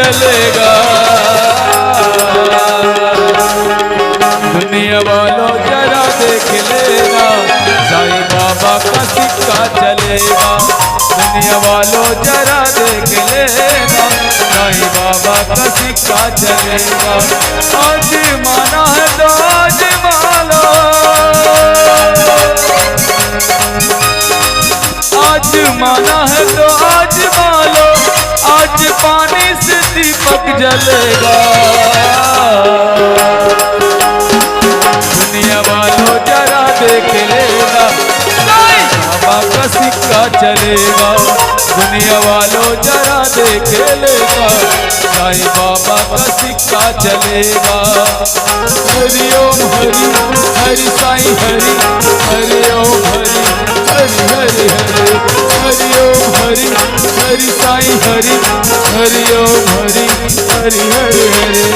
चलेगा। दुनिया वालों जरा देख लेना, साईं बाबा का सिक्का चलेगा। दुनिया वालों जरा देख लेना, साईं बाबा का सिक्का चलेगा। आज माना है तो आज मानो, आज माना है तो आज मानो, आज पानी से दीपक जलेगा। दुनिया वालों जरा देख लेना, साईं बाबा का सिक्का चलेगा। दुनिया वालों जरा देख लेगा, साईं बाबा का सिक्का चलेगा। हरि ओम हरि हरि साईं हरि, हरि ओम हरि हरि हरि हरि, हरि ओम हरि हरि साईं हरि, हरि ओम हरि हरि हरि हरि।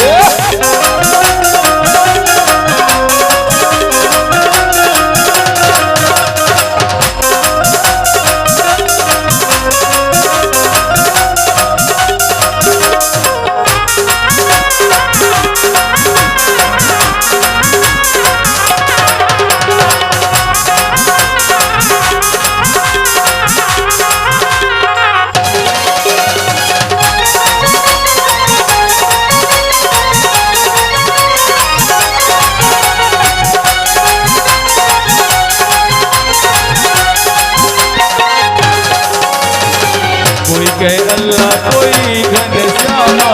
कोई कहे अल्लाह कोई घनश्यामा,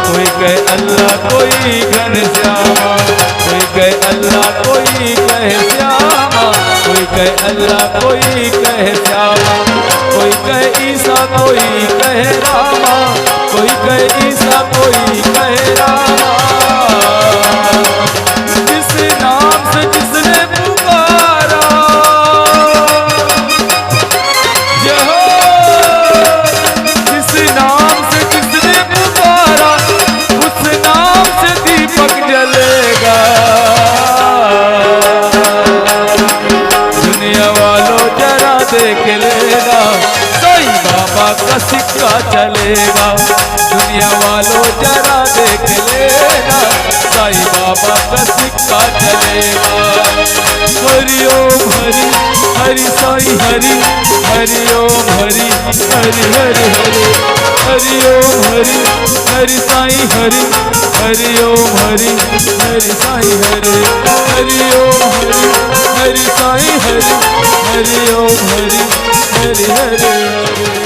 कोई कहे अल्लाह कोई घनश्यामा, कोई कहे अल्लाह कोई कहे श्यामा, कोई कहे अल्लाह कोई कहे श्यामा, कोई कहे ईसा कोई कहे रामा, कोई कहे ईसा कोई कहे रामा। जिस नाम से जिसने पुकारा, नाम से जिसने पुकारा, उस नाम से दीपक जलेगा। दुनिया वालों जरा देख लेना, साईं बाबा का सिक्का चलेगा। दुनिया वालों जरा देख लेना, साईं बाबा का सिक्का चलेगा। हरि ओम हरि हरि साईं हरि, हरि ओम हरि हरि हरि हरि, हरि ओम हरि हरि साईं हरि, हरि ओम हरि हरि साईं हरि, हरि ओम हरि हरि साईं हरि, हरि ओम हरि हरि हरि हरि।